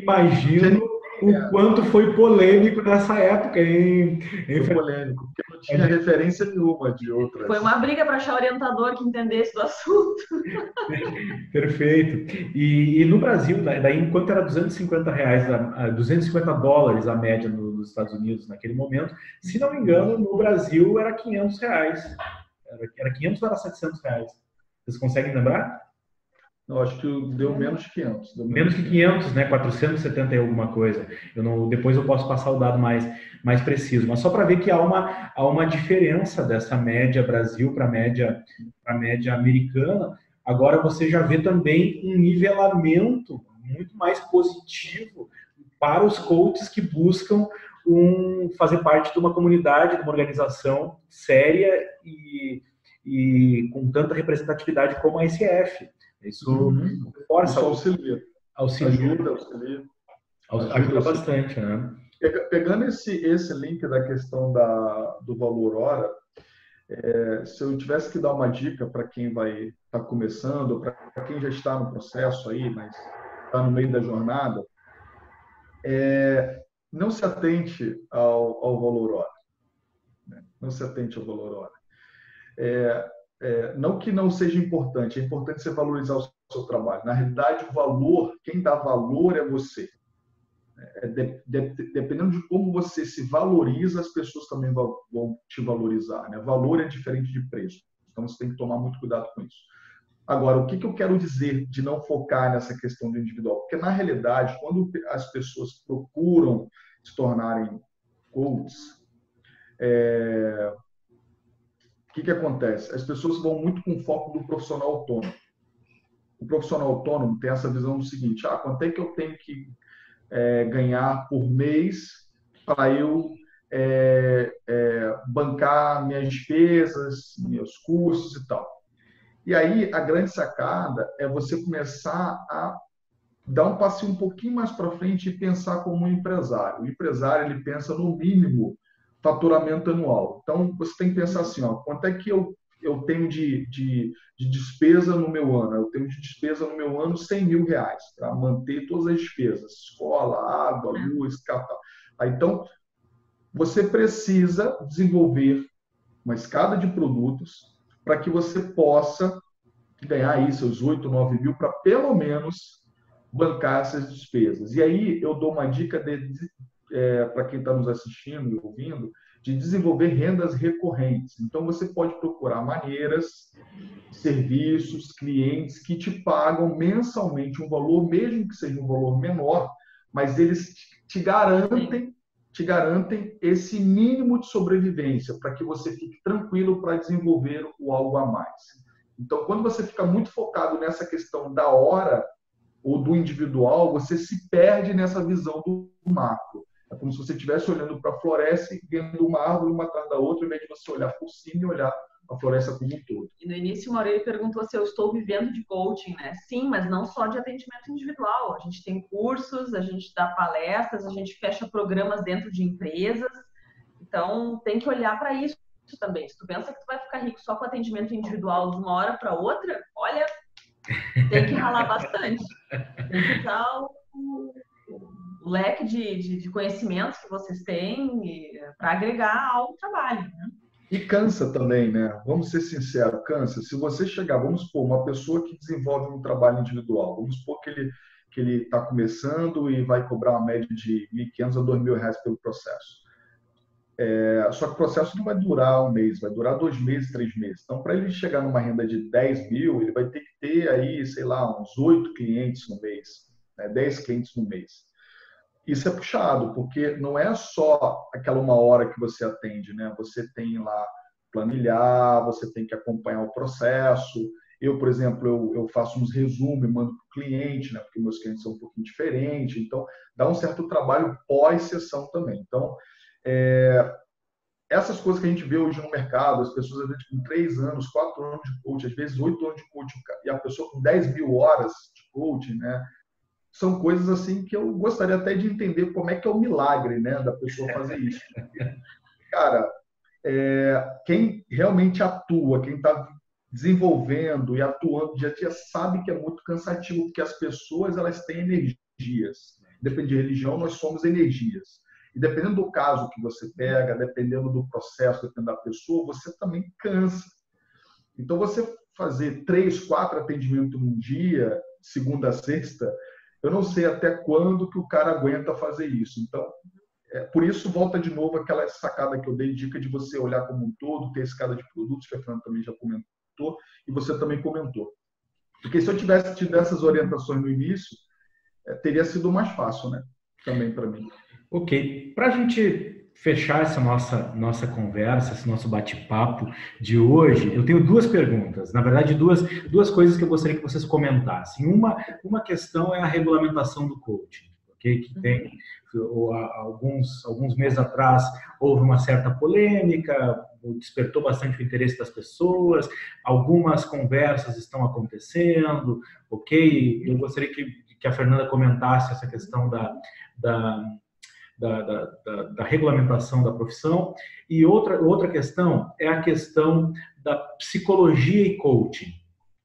Imagino o quanto foi polêmico nessa época, hein? Foi polêmico, porque não tinha referência nenhuma de outras. Foi uma briga para achar orientador que entendesse do assunto. Perfeito. E no Brasil, daí enquanto era R$250, $250 a média nos Estados Unidos naquele momento, se não me engano, no Brasil era R$500. Era 500 ou era 700 reais? Vocês conseguem lembrar? Não, acho que deu menos de 500. Menos que 500, né? 470 e alguma coisa. Depois eu posso passar o dado mais preciso. Mas só para ver que há uma diferença dessa média Brasil para a média americana. Agora você já vê também um nivelamento muito mais positivo para os coaches que buscam fazer parte de uma comunidade, de uma organização séria e com tanta representatividade como a ICF. Isso reforça, auxilia. Ajuda bastante, né? Pegando esse link da questão do valor hora, se eu tivesse que dar uma dica para quem vai estar começando, para quem já está no processo aí, mas está no meio da jornada, não se atente ao valor hora. Né? Não se atente ao valor hora. Não que não seja importante, é importante você valorizar o seu trabalho. Na realidade, quem dá valor é você. Dependendo de como você se valoriza, as pessoas também vão te valorizar. Né? Valor é diferente de preço. Então, você tem que tomar muito cuidado com isso. Agora, o que eu quero dizer de não focar nessa questão do individual? Porque, na realidade, quando as pessoas procuram se tornarem coaches, o que acontece? As pessoas vão muito com foco do profissional autônomo. O profissional autônomo tem essa visão do seguinte: quanto é que eu tenho que ganhar por mês para eu bancar minhas despesas, meus custos e tal. E aí, a grande sacada é você começar a dar um passinho um pouquinho mais para frente e pensar como um empresário. O empresário, ele pensa no mínimo faturamento anual. Então, você tem que pensar assim, quanto é que eu tenho de despesa no meu ano? Eu tenho de despesa no meu ano R$100 mil para manter todas as despesas, escola, água, luz, tal. Então, você precisa desenvolver uma escada de produtos para que você possa ganhar aí seus 8, 9 mil para pelo menos bancar essas despesas. E aí eu dou uma dica para quem está nos assistindo e ouvindo, de desenvolver rendas recorrentes. Então, você pode procurar maneiras, serviços, clientes que te pagam mensalmente um valor, mesmo que seja um valor menor, mas eles te garantem esse mínimo de sobrevivência para que você fique tranquilo para desenvolver o algo a mais. Então, quando você fica muito focado nessa questão da hora ou do individual, você se perde nessa visão do macro. É como se você estivesse olhando para a floresta e vendo uma árvore uma atrás da outra, ao invés de você olhar por cima e olhar a floresta como um todo. E no início, o Maurílio perguntou se eu estou vivendo de coaching, né? Sim, mas não só de atendimento individual. A gente tem cursos, a gente dá palestras, a gente fecha programas dentro de empresas. Então, tem que olhar para isso também. Se tu pensa que tu vai ficar rico só com atendimento individual de uma hora para outra, olha, tem que ralar bastante. Tem que usar o leque de conhecimentos que vocês têm para agregar ao trabalho, né? E cansa também, né? Vamos ser sinceros, cansa. Se você chegar, vamos supor, uma pessoa que desenvolve um trabalho individual, vamos supor que ele está começando e vai cobrar uma média de R$1.500 a R$2.000 pelo processo. Só que o processo não vai durar um mês, vai durar 2 meses, 3 meses. Então, para ele chegar numa renda de 10 mil, ele vai ter que ter aí, sei lá, uns 8 clientes no mês, né? 10 clientes no mês. Isso é puxado, porque não é só aquela 1 hora que você atende, né? Você tem lá planilhar, você tem que acompanhar o processo. Eu, por exemplo, eu faço uns resumos e mando para o cliente, né? Porque meus clientes são um pouquinho diferentes. Então, dá um certo trabalho pós-sessão também. Então, essas coisas que a gente vê hoje no mercado, as pessoas às vezes com 3 anos, 4 anos de coaching, às vezes 8 anos de coaching, e a pessoa com 10 mil horas de coaching, né? São coisas assim que eu gostaria até de entender como é que é o milagre, né, da pessoa fazer isso. Cara, quem realmente atua, quem está desenvolvendo e atuando dia a dia, sabe que é muito cansativo, porque as pessoas elas têm energias. Depende de religião, nós somos energias. E dependendo do caso que você pega, dependendo do processo, dependendo da pessoa, você também cansa. Então, você fazer 3, 4 atendimentos num dia, segunda a sexta, eu não sei até quando que o cara aguenta fazer isso. Então, por isso, volta de novo aquela sacada que eu dei, dica de você olhar como um todo, ter escada de produtos, que a Fernanda também já comentou, e você também comentou. Porque se eu tivesse tido essas orientações no início, teria sido mais fácil, né? Também para mim. Ok. Para a gente fechar essa nossa conversa, esse nosso bate-papo de hoje, eu tenho 2 perguntas. Na verdade, duas coisas que eu gostaria que vocês comentassem. Uma questão é a regulamentação do coaching, okay? Que tem alguns meses atrás houve uma certa polêmica, despertou bastante o interesse das pessoas, algumas conversas estão acontecendo, ok? Eu gostaria que a Fernanda comentasse essa questão da regulamentação da profissão. E outra questão é a questão da psicologia e coaching,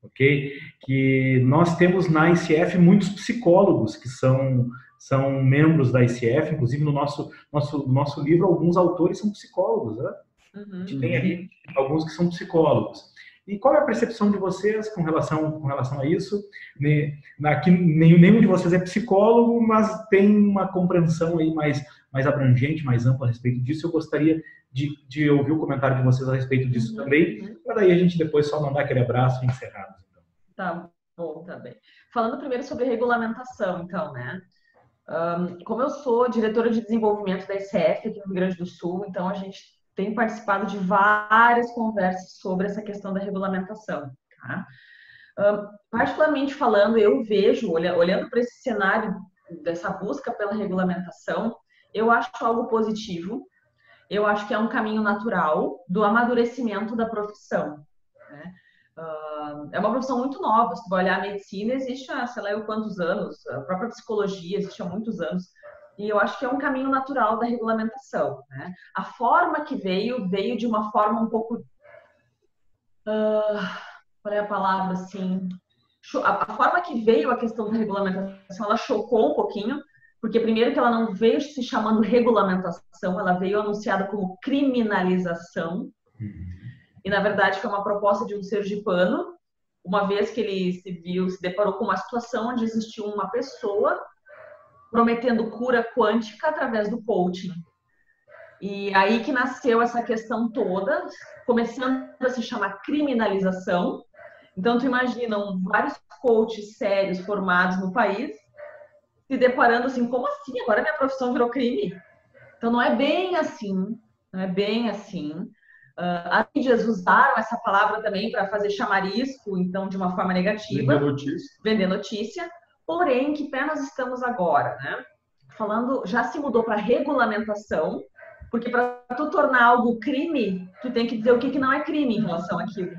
ok? Que nós temos na ICF muitos psicólogos que são membros da ICF, inclusive no nosso livro, alguns autores são psicólogos, né? A gente tem ali alguns que são psicólogos. E qual é a percepção de vocês com relação a isso? Aqui, nenhum de vocês é psicólogo, mas tem uma compreensão aí mais abrangente, mais ampla a respeito disso. Eu gostaria de ouvir o comentário de vocês a respeito disso também, para daí a gente depois só mandar aquele abraço e encerrarmos. Então. Tá bom, tá bem. Falando primeiro sobre regulamentação, então, né? Como eu sou diretora de desenvolvimento da ICF aqui no Rio Grande do Sul, então a gente tem participado de várias conversas sobre essa questão da regulamentação. Tá? Particularmente falando, eu vejo, olhando para esse cenário dessa busca pela regulamentação, eu acho algo positivo, eu acho que é um caminho natural do amadurecimento da profissão. Né? É uma profissão muito nova, se tu vai olhar a medicina, existe há, sei lá eu quantos anos, a própria psicologia existe há muitos anos, e eu acho que é um caminho natural da regulamentação. Né? A forma que veio de uma forma um pouco... qual é a palavra, assim? A forma que veio a questão da regulamentação, ela chocou um pouquinho, porque primeiro que ela não veio se chamando regulamentação, ela veio anunciada como criminalização, e na verdade foi uma proposta de um sergipano, uma vez que ele se deparou com uma situação onde existiu uma pessoa prometendo cura quântica através do coaching. E aí que nasceu essa questão toda, começando a se chamar criminalização. Então, tu imagina vários coaches sérios formados no país se deparando assim, como assim? Agora minha profissão virou crime? Então, não é bem assim, não é bem assim. As mídias usaram essa palavra também para fazer chamarisco, então, de uma forma negativa. Vender notícia. Porém, que pé nós estamos agora, né? Falando, já se mudou para regulamentação, porque para tu tornar algo crime, tu tem que dizer o que não é crime em relação àquilo.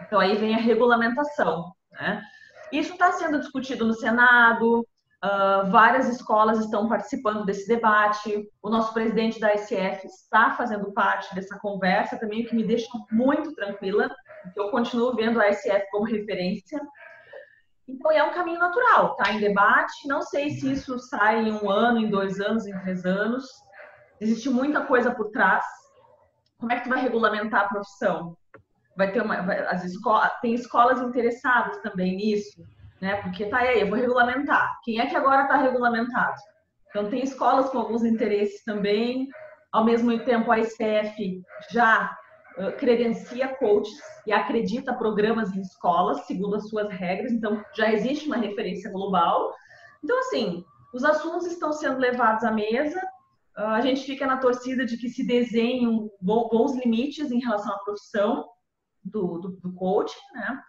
Então, aí vem a regulamentação, né? Isso está sendo discutido no Senado, várias escolas estão participando desse debate, o nosso presidente da ICF está fazendo parte dessa conversa também, o que me deixa muito tranquila, porque eu continuo vendo a ICF como referência. Então, é um caminho natural, tá em debate, não sei se isso sai em 1 ano, em 2 anos, em 3 anos, existe muita coisa por trás. Como é que tu vai regulamentar a profissão? Vai ter tem escolas interessadas também nisso, né? Porque tá aí, eu vou regulamentar. Quem é que agora está regulamentado? Então tem escolas com alguns interesses também. Ao mesmo tempo, a SPF já credencia coaches e acredita programas em escolas, segundo as suas regras. Então, já existe uma referência global. Então, assim, os assuntos estão sendo levados à mesa. A gente fica na torcida de que se desenhem bons limites em relação à profissão do coaching, né?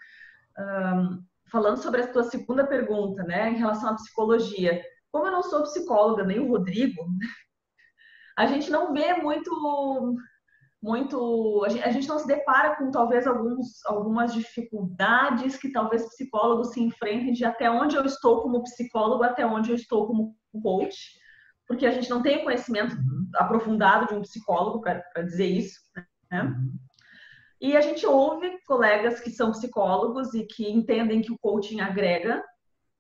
Falando sobre a tua segunda pergunta, né, em relação à psicologia. Como eu não sou psicóloga, nem o Rodrigo, a gente não vê a gente não se depara com talvez algumas dificuldades que talvez psicólogos se enfrentem de até onde eu estou como psicólogo, até onde eu estou como coach, porque a gente não tem conhecimento aprofundado de um psicólogo para dizer isso, né? E a gente ouve colegas que são psicólogos e que entendem que o coaching agrega.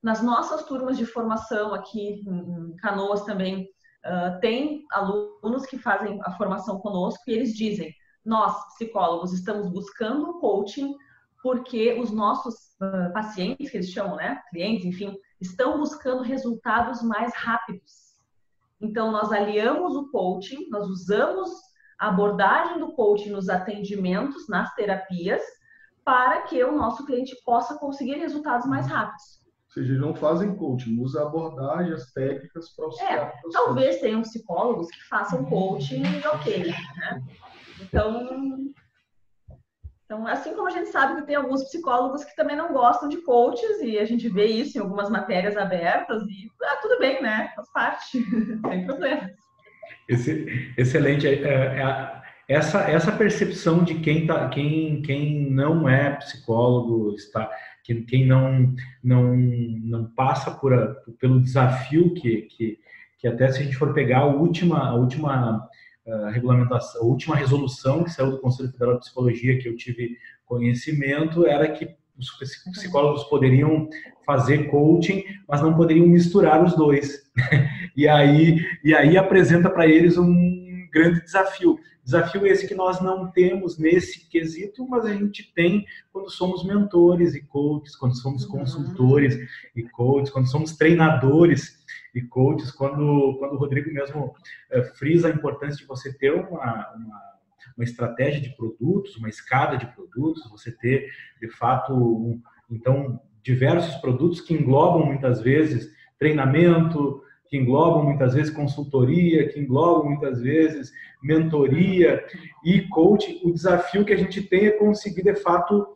Nas nossas turmas de formação aqui em Canoas também, tem alunos que fazem a formação conosco e eles dizem: nós, psicólogos, estamos buscando o coaching porque os nossos pacientes, que eles chamam, né, clientes, enfim, estão buscando resultados mais rápidos. Então, nós aliamos o coaching, nós usamos a abordagem do coaching nos atendimentos, nas terapias, para que o nosso cliente possa conseguir resultados mais rápidos. Ou seja, eles não fazem coaching, usa a abordagem, as técnicas para auxiliar. Talvez tenham psicólogos que façam coaching ok, né? Então, assim como a gente sabe que tem alguns psicólogos que também não gostam de coaches, e a gente vê isso em algumas matérias abertas, e tudo bem, né? Faz parte, sem problemas. Excelente. Essa percepção de quem não é psicólogo, quem não passa pelo desafio que até se a gente for pegar a última regulamentação, a última resolução que saiu do Conselho Federal de Psicologia que eu tive conhecimento era que os psicólogos poderiam fazer coaching, mas não poderiam misturar os dois. E aí apresenta para eles um grande desafio. Desafio esse que nós não temos nesse quesito, mas a gente tem quando somos mentores e coaches, quando somos consultores e coaches, quando somos treinadores e coaches, quando o Rodrigo mesmo frisa a importância de você ter uma estratégia de produtos, uma escada de produtos, você ter, de fato, então, diversos produtos que englobam muitas vezes treinamento, que englobam muitas vezes consultoria, que englobam muitas vezes mentoria e coaching. O desafio que a gente tem é conseguir, de fato,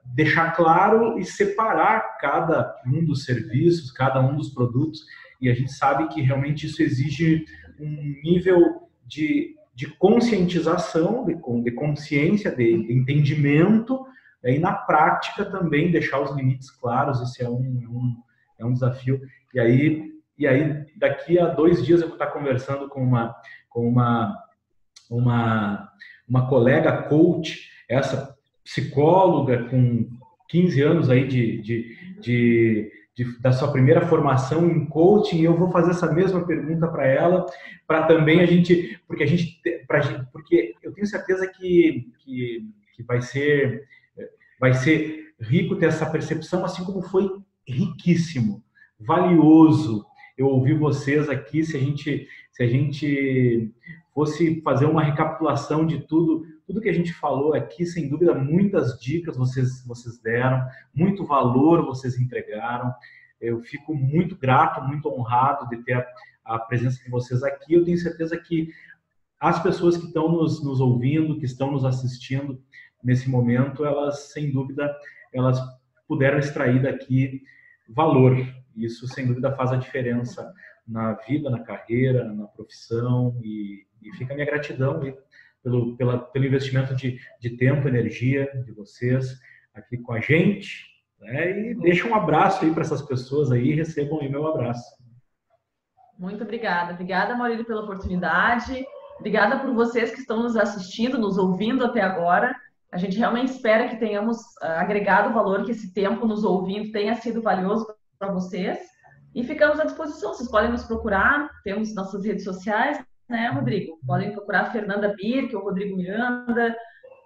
deixar claro e separar cada um dos serviços, cada um dos produtos. E a gente sabe que realmente isso exige um nível de conscientização, de consciência, de entendimento, e na prática também deixar os limites claros. Esse é um desafio. E aí, daqui a 2 dias eu vou estar conversando com uma colega coach, essa psicóloga com 15 anos aí da sua primeira formação em coaching, e eu vou fazer essa mesma pergunta para ela, para também porque eu tenho certeza que vai ser rico ter essa percepção, assim como foi riquíssimo, valioso eu ouvi vocês aqui. Se a gente fosse fazer uma recapitulação de tudo que a gente falou aqui, sem dúvida, muitas dicas vocês deram, muito valor vocês entregaram. Eu fico muito grato, muito honrado de ter a presença de vocês aqui. Eu tenho certeza que as pessoas que estão nos ouvindo, que estão nos assistindo nesse momento, elas, sem dúvida, elas puderam extrair daqui valor. Isso, sem dúvida, faz a diferença na vida, na carreira, na profissão, e fica a minha gratidão aí pelo investimento de tempo, energia de vocês aqui com a gente, né? E deixa um abraço aí para essas pessoas aí, recebam aí meu abraço. Muito obrigada. Obrigada, Maurílio, pela oportunidade. Obrigada por vocês que estão nos assistindo, nos ouvindo até agora. A gente realmente espera que tenhamos agregado valor, que esse tempo nos ouvindo tenha sido valioso para vocês. E ficamos à disposição. Vocês podem nos procurar, temos nossas redes sociais, né, Rodrigo? Podem procurar a Fernanda Birk ou o Rodrigo Miranda,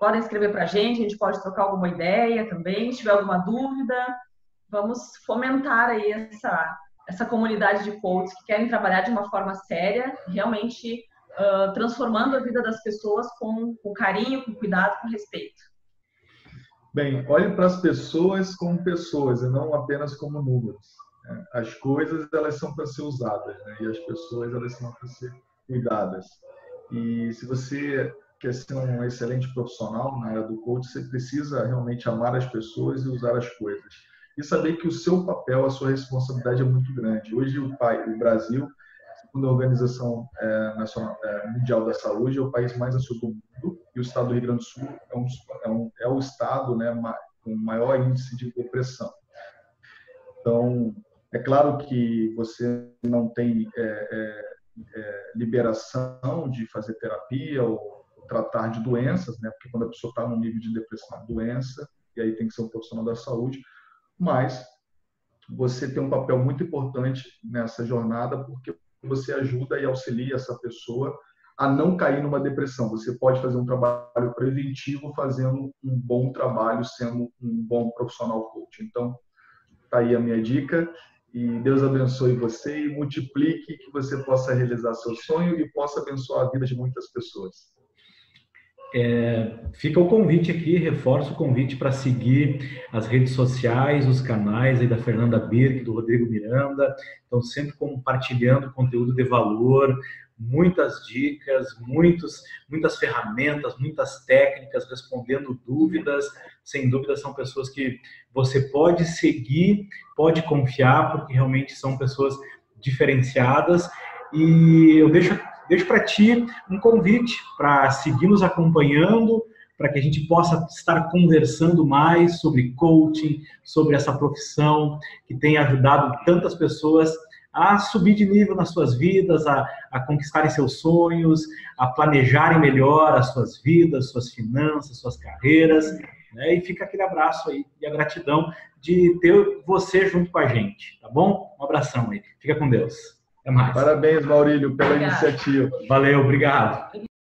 podem escrever para a gente pode trocar alguma ideia também, se tiver alguma dúvida. Vamos fomentar aí essa comunidade de coaches que querem trabalhar de uma forma séria, realmente transformando a vida das pessoas com carinho, com cuidado, com respeito? Bem, olhe para as pessoas como pessoas e não apenas como números. As coisas, elas são para ser usadas, né? E as pessoas, elas são para ser cuidadas. E se você quer ser um excelente profissional na área do coaching, você precisa realmente amar as pessoas e usar as coisas. E saber que o seu papel, a sua responsabilidade é muito grande. Hoje, o Brasil, segundo a Organização Mundial da Saúde, é o país mais ansioso do mundo, e o estado do Rio Grande do Sul é o estado, né, com maior índice de depressão. Então, é claro que você não tem liberação de fazer terapia ou tratar de doenças, né? Porque quando a pessoa está no nível de depressão, é doença, e aí tem que ser um profissional da saúde, mas você tem um papel muito importante nessa jornada, porque você ajuda e auxilia essa pessoa a não cair numa depressão. Você pode fazer um trabalho preventivo fazendo um bom trabalho, sendo um bom profissional coach. Então, tá aí a minha dica. E Deus abençoe você e multiplique, que você possa realizar seu sonho e possa abençoar a vida de muitas pessoas. Fica o convite aqui, reforço o convite para seguir as redes sociais, os canais aí da Fernanda Birk, do Rodrigo Miranda. Estão sempre compartilhando conteúdo de valor, muitas dicas, muitas ferramentas, muitas técnicas, respondendo dúvidas. Sem dúvida, são pessoas que você pode seguir, pode confiar, porque realmente são pessoas diferenciadas. E eu deixo para ti um convite para seguir nos acompanhando, para que a gente possa estar conversando mais sobre coaching, sobre essa profissão que tem ajudado tantas pessoas a subir de nível nas suas vidas, a conquistarem seus sonhos, a planejarem melhor as suas vidas, suas finanças, suas carreiras, né? E fica aquele abraço aí e a gratidão de ter você junto com a gente, tá bom? Um abração aí. Fica com Deus. Até mais. Parabéns, Maurílio, pela iniciativa. Valeu, obrigado.